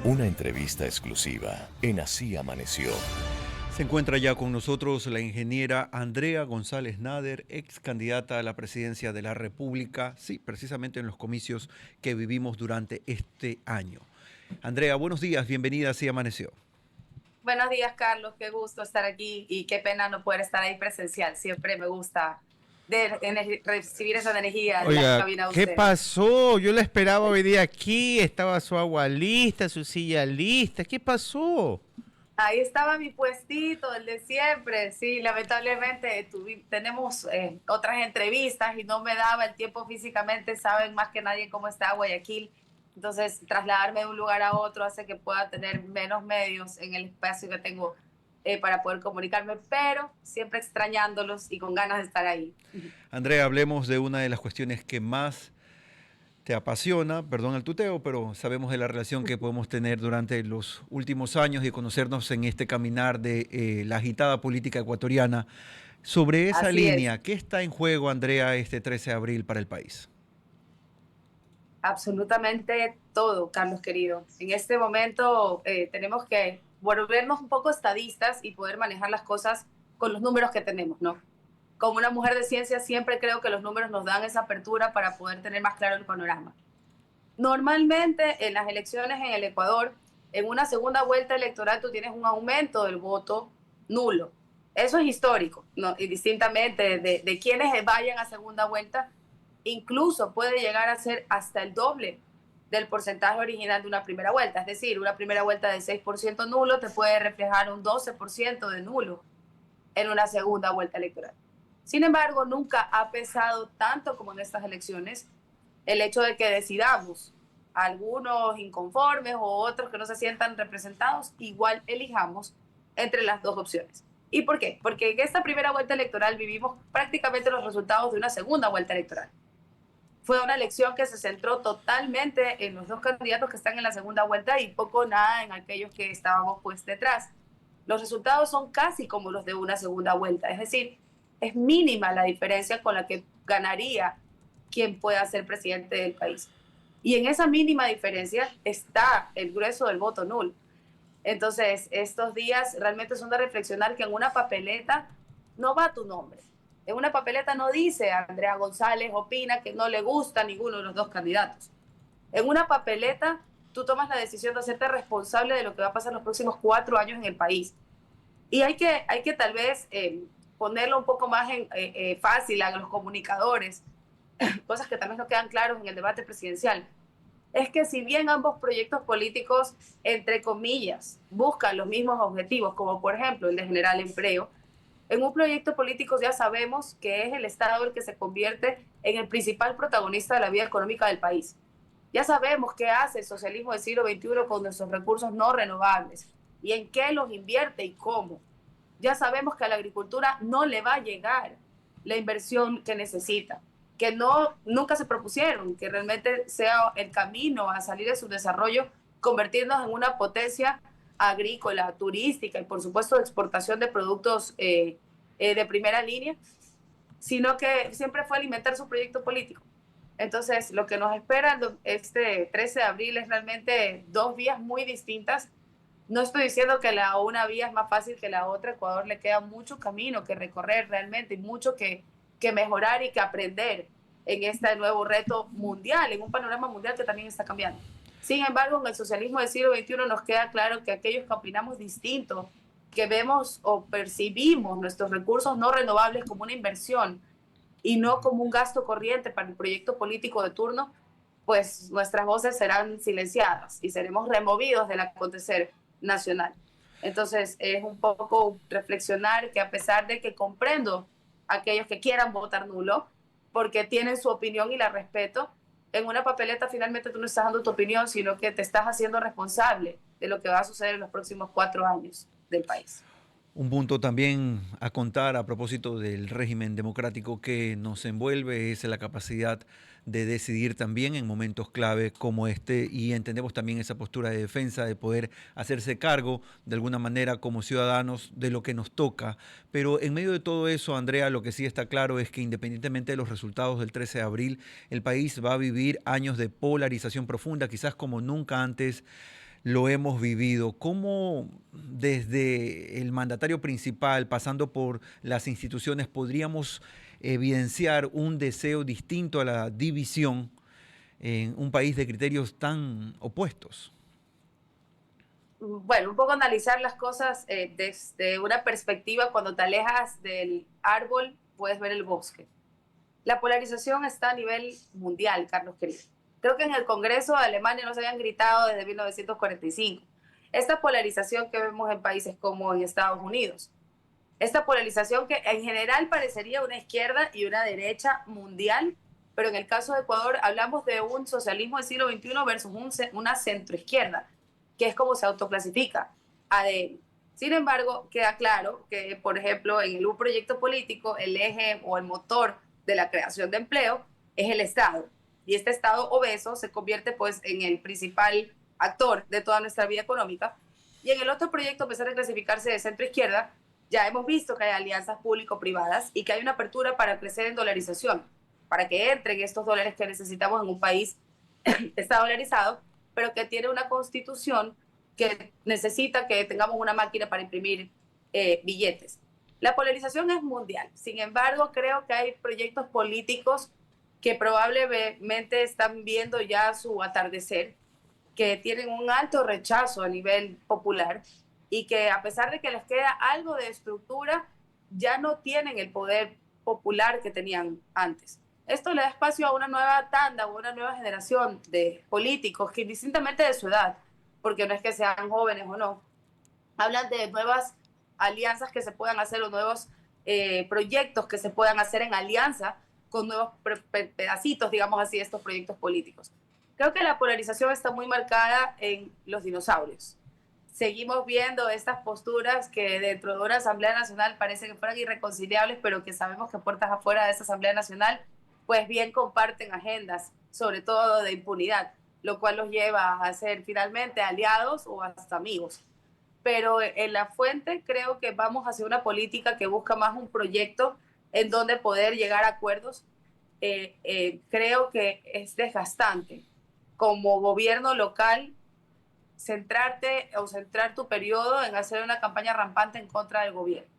Una entrevista exclusiva en Así Amaneció. Se encuentra ya con nosotros la ingeniera Andrea González Nader, ex candidata a la presidencia de la República, sí, precisamente en los comicios que vivimos durante este año. Andrea, buenos días, bienvenida a Así Amaneció. Buenos días, Carlos, qué gusto estar aquí y qué pena no poder estar ahí presencial. Siempre me gusta recibir esa energía en la Oiga, cabina de ¿qué ustedes. pasó? Yo la esperaba hoy día aquí, estaba su agua lista, su silla lista. ¿Qué pasó? Ahí estaba mi puestito, el de siempre. Sí, lamentablemente tenemos otras entrevistas y no me daba el tiempo físicamente. Saben más que nadie cómo está Guayaquil. Entonces, trasladarme de un lugar a otro hace que pueda tener menos medios en el espacio que tengo para poder comunicarme, pero siempre extrañándolos y con ganas de estar ahí. Andrea, hablemos de una de las cuestiones que más te apasiona, perdón el tuteo, pero sabemos de la relación que podemos tener durante los últimos años y conocernos en este caminar de la agitada política ecuatoriana. Sobre esa Así es. línea, ¿qué está en juego, Andrea, este 13 de abril para el país? Absolutamente todo, Carlos querido. En este momento tenemos que volvernos un poco estadistas y poder manejar las cosas con los números que tenemos, ¿no? Como una mujer de ciencia siempre creo que los números nos dan esa apertura para poder tener más claro el panorama. Normalmente en las elecciones en el Ecuador, en una segunda vuelta electoral tú tienes un aumento del voto nulo. Eso es histórico, ¿no? Y distintamente de quienes vayan a segunda vuelta, incluso puede llegar a ser hasta el doble del porcentaje original de una primera vuelta. Es decir, una primera vuelta de 6% nulo te puede reflejar un 12% de nulo en una segunda vuelta electoral. Sin embargo, nunca ha pesado tanto como en estas elecciones el hecho de que decidamos, algunos inconformes o otros que no se sientan representados, igual elijamos entre las dos opciones. ¿Y por qué? Porque en esta primera vuelta electoral vivimos prácticamente los resultados de una segunda vuelta electoral. Fue una elección que se centró totalmente en los dos candidatos que están en la segunda vuelta y poco nada en aquellos que estábamos pues detrás. Los resultados son casi como los de una segunda vuelta, es decir, es mínima la diferencia con la que ganaría quien pueda ser presidente del país. Y en esa mínima diferencia está el grueso del voto nulo. Entonces, estos días realmente son de reflexionar que en una papeleta no va tu nombre. En una papeleta no dice Andrea González opina que no le gusta a ninguno de los dos candidatos. En una papeleta tú tomas la decisión de hacerte responsable de lo que va a pasar los próximos 4 años en el país. Y hay que tal vez ponerlo un poco más fácil a los comunicadores, cosas que también no quedan claras en el debate presidencial. Es que si bien ambos proyectos políticos, entre comillas, buscan los mismos objetivos, como por ejemplo el de generar empleo, en un proyecto político ya sabemos que es el Estado el que se convierte en el principal protagonista de la vida económica del país. Ya sabemos qué hace el socialismo del siglo XXI con nuestros recursos no renovables y en qué los invierte y cómo. Ya sabemos que a la agricultura no le va a llegar la inversión que necesita, que nunca se propusieron, que realmente sea el camino a salir de su desarrollo, convertirnos en una potencia agrícola, turística y por supuesto de exportación de productos de primera línea, sino que siempre fue alimentar su proyecto político. Entonces, lo que nos espera este 13 de abril es realmente dos vías muy distintas. No estoy diciendo que una vía es más fácil que la otra. A Ecuador le queda mucho camino que recorrer realmente y mucho que mejorar y que aprender en este nuevo reto mundial, en un panorama mundial que también está cambiando. Sin embargo, en el socialismo del siglo XXI nos queda claro que aquellos que opinamos distinto, que vemos o percibimos nuestros recursos no renovables como una inversión y no como un gasto corriente para el proyecto político de turno, pues nuestras voces serán silenciadas y seremos removidos del acontecer nacional. Entonces es un poco reflexionar que a pesar de que comprendo a aquellos que quieran votar nulo, porque tienen su opinión y la respeto, en una papeleta finalmente tú no estás dando tu opinión, sino que te estás haciendo responsable de lo que va a suceder en los próximos 4 años del país. Un punto también a contar a propósito del régimen democrático que nos envuelve es la capacidad de decidir también en momentos clave como este, y entendemos también esa postura de defensa, de poder hacerse cargo de alguna manera como ciudadanos de lo que nos toca. Pero en medio de todo eso, Andrea, lo que sí está claro es que independientemente de los resultados del 13 de abril, el país va a vivir años de polarización profunda, quizás como nunca antes lo hemos vivido. ¿Cómo desde el mandatario principal, pasando por las instituciones, podríamos evidenciar un deseo distinto a la división en un país de criterios tan opuestos? Bueno, un poco analizar las cosas desde una perspectiva, cuando te alejas del árbol, puedes ver el bosque. La polarización está a nivel mundial, Carlos querido. Creo que en el Congreso de Alemania no se habían gritado desde 1945. Esta polarización que vemos en países como en Estados Unidos. Esta polarización que en general parecería una izquierda y una derecha mundial, pero en el caso de Ecuador hablamos de un socialismo del siglo XXI versus una centroizquierda, que es como se autoclasifica, ADN. Sin embargo, queda claro que, por ejemplo, en un proyecto político, el eje o el motor de la creación de empleo es el Estado. Y este Estado obeso se convierte pues en el principal actor de toda nuestra vida económica. Y en el otro proyecto, a pesar de clasificarse de centro izquierda, ya hemos visto que hay alianzas público-privadas y que hay una apertura para crecer en dolarización, para que entren estos dólares que necesitamos en un país que está dolarizado, pero que tiene una constitución que necesita que tengamos una máquina para imprimir billetes. La polarización es mundial. Sin embargo, creo que hay proyectos políticos que probablemente están viendo ya su atardecer, que tienen un alto rechazo a nivel popular y que, a pesar de que les queda algo de estructura, ya no tienen el poder popular que tenían antes. Esto le da espacio a una nueva tanda o una nueva generación de políticos que, indistintamente de su edad, porque no es que sean jóvenes o no, hablan de nuevas alianzas que se puedan hacer o nuevos proyectos que se puedan hacer en alianza con nuevos pedacitos, digamos así, de estos proyectos políticos. Creo que la polarización está muy marcada en los dinosaurios. Seguimos viendo estas posturas que dentro de una Asamblea Nacional parece que fueran irreconciliables, pero que sabemos que puertas afuera de esa Asamblea Nacional, pues bien comparten agendas, sobre todo de impunidad, lo cual los lleva a ser finalmente aliados o hasta amigos. Pero en la fuente creo que vamos hacia una política que busca más un proyecto en donde poder llegar a acuerdos. Creo que es desgastante como gobierno local centrarte o centrar tu periodo en hacer una campaña rampante en contra del gobierno.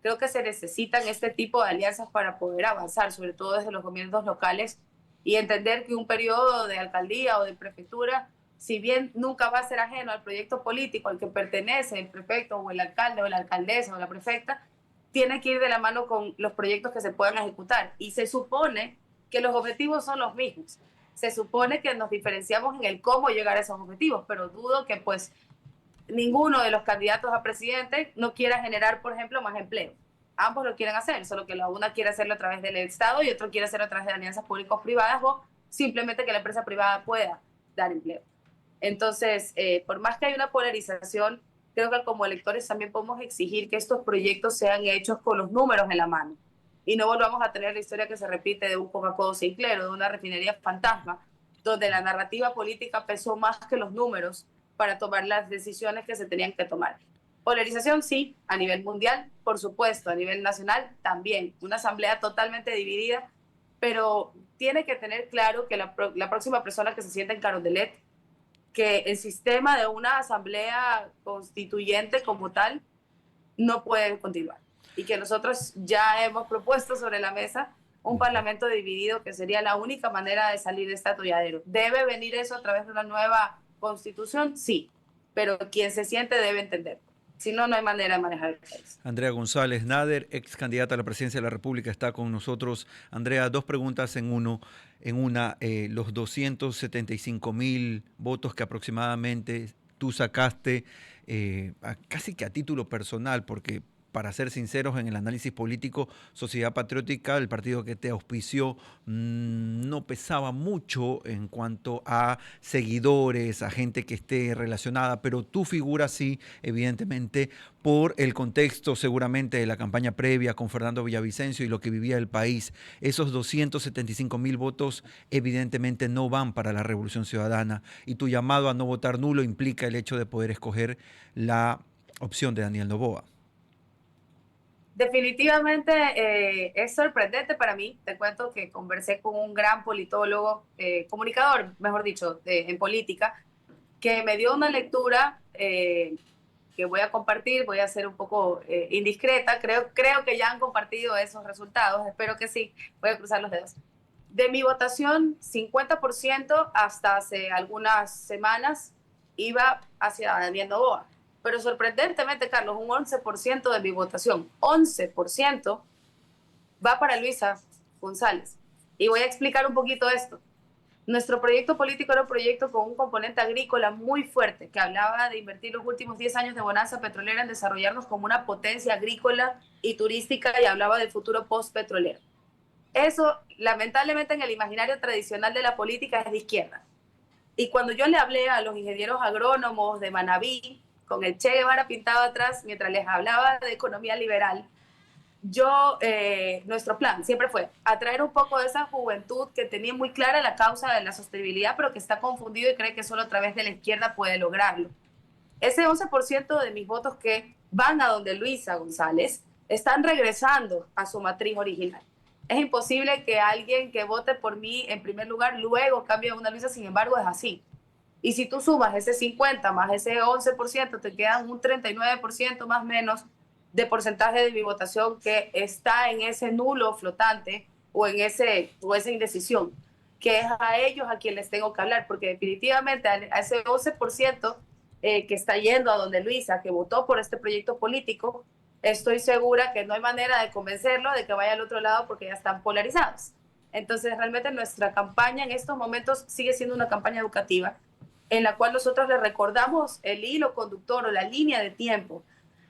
Creo que se necesitan este tipo de alianzas para poder avanzar, sobre todo desde los gobiernos locales, y entender que un periodo de alcaldía o de prefectura, si bien nunca va a ser ajeno al proyecto político al que pertenece el prefecto o el alcalde o la alcaldesa o la prefecta, tiene que ir de la mano con los proyectos que se puedan ejecutar. Y se supone que los objetivos son los mismos. Se supone que nos diferenciamos en el cómo llegar a esos objetivos, pero dudo que pues ninguno de los candidatos a presidente no quiera generar, por ejemplo, más empleo. Ambos lo quieren hacer, solo que la una quiere hacerlo a través del Estado y otro quiere hacerlo a través de alianzas públicos-privadas o simplemente que la empresa privada pueda dar empleo. Entonces, por más que hay una polarización, creo que como electores también podemos exigir que estos proyectos sean hechos con los números en la mano y no volvamos a tener la historia que se repite de un Coca-Cola Sinclair o de una refinería fantasma, donde la narrativa política pesó más que los números para tomar las decisiones que se tenían que tomar. Polarización sí, a nivel mundial, por supuesto, a nivel nacional también, una asamblea totalmente dividida, pero tiene que tener claro que la próxima persona que se sienta en Carondelet, que el sistema de una asamblea constituyente como tal no puede continuar y que nosotros ya hemos propuesto sobre la mesa un parlamento dividido que sería la única manera de salir de este atolladero. ¿Debe venir eso a través de una nueva constitución? Sí, pero quien se siente debe entender. Si no, no hay manera de manejar el país. Andrea González Nader, ex candidata a la presidencia de la República, está con nosotros. Andrea, dos preguntas en una. Los 275.000 votos que aproximadamente tú sacaste, casi que a título personal, porque para ser sinceros, en el análisis político, Sociedad Patriótica, el partido que te auspició, no pesaba mucho en cuanto a seguidores, a gente que esté relacionada, pero tu figura sí, evidentemente, por el contexto seguramente de la campaña previa con Fernando Villavicencio y lo que vivía el país. Esos 275.000 votos evidentemente no van para la Revolución Ciudadana y tu llamado a no votar nulo implica el hecho de poder escoger la opción de Daniel Noboa. Definitivamente es sorprendente para mí. Te cuento que conversé con un gran politólogo, comunicador, mejor dicho, en política, que me dio una lectura que voy a compartir, voy a ser un poco indiscreta, creo que ya han compartido esos resultados, espero que sí, voy a cruzar los dedos. De mi votación, 50% hasta hace algunas semanas iba hacia Daniel Noboa, pero sorprendentemente, Carlos, un 11% de mi votación, 11% va para Luisa González. Y voy a explicar un poquito esto. Nuestro proyecto político era un proyecto con un componente agrícola muy fuerte, que hablaba de invertir los últimos 10 años de bonanza petrolera en desarrollarnos como una potencia agrícola y turística, y hablaba del futuro post-petrolero. Eso, lamentablemente, en el imaginario tradicional de la política es de izquierda. Y cuando yo le hablé a los ingenieros agrónomos de Manabí, con el Che Guevara pintado atrás, mientras les hablaba de economía liberal, nuestro plan siempre fue atraer un poco de esa juventud que tenía muy clara la causa de la sostenibilidad, pero que está confundido y cree que solo a través de la izquierda puede lograrlo. Ese 11% de mis votos que van a donde Luisa González están regresando a su matriz original. Es imposible que alguien que vote por mí en primer lugar luego cambie a una Luisa, sin embargo es así. Y si tú sumas ese 50 más ese 11%, te quedan un 39% más o menos de porcentaje de mi votación que está en ese nulo flotante o en esa indecisión, que es a ellos a quien les tengo que hablar, porque definitivamente a ese 11% que está yendo a donde Luisa, que votó por este proyecto político, estoy segura que no hay manera de convencerlo de que vaya al otro lado porque ya están polarizados. Entonces, realmente nuestra campaña en estos momentos sigue siendo una campaña educativa en la cual nosotros le recordamos el hilo conductor o la línea de tiempo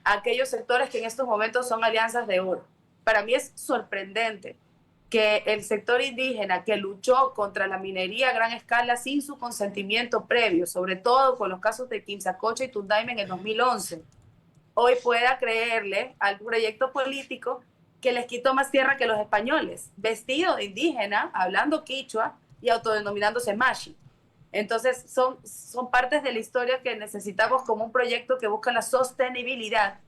a aquellos sectores que en estos momentos son alianzas de oro. Para mí es sorprendente que el sector indígena que luchó contra la minería a gran escala sin su consentimiento previo, sobre todo con los casos de Quimsacocha y Tundaime en el 2011, hoy pueda creerle al proyecto político que les quitó más tierra que los españoles, vestido de indígena, hablando quichua y autodenominándose Mashi. Entonces son partes de la historia que necesitamos como un proyecto que busca la sostenibilidad,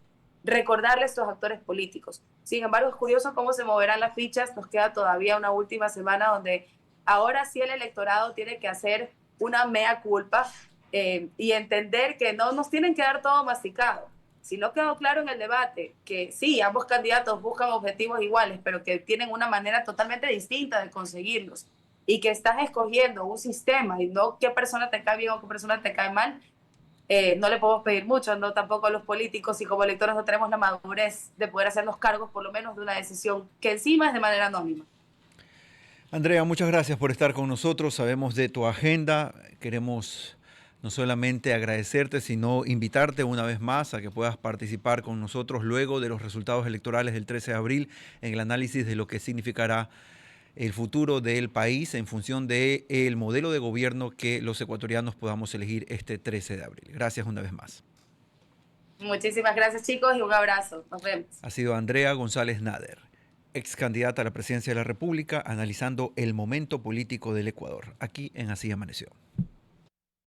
recordarle a estos actores políticos. Sin embargo, es curioso cómo se moverán las fichas, nos queda todavía una última semana donde ahora sí el electorado tiene que hacer una mea culpa y entender que no nos tienen que dar todo masticado. Si no quedó claro en el debate que sí, ambos candidatos buscan objetivos iguales, pero que tienen una manera totalmente distinta de conseguirlos, y que estás escogiendo un sistema y no qué persona te cae bien o qué persona te cae mal, no le podemos pedir mucho, no tampoco a los políticos, y como electores no tenemos la madurez de poder hacernos cargos por lo menos de una decisión que encima es de manera anónima. Andrea, muchas gracias por estar con nosotros. Sabemos de tu agenda. Queremos no solamente agradecerte, sino invitarte una vez más a que puedas participar con nosotros luego de los resultados electorales del 13 de abril en el análisis de lo que significará el futuro del país en función del modelo de gobierno que los ecuatorianos podamos elegir este 13 de abril. Gracias una vez más. Muchísimas gracias, chicos, y un abrazo. Nos vemos. Ha sido Andrea González Nader, ex candidata a la presidencia de la República, analizando el momento político del Ecuador, aquí en Así Amaneció.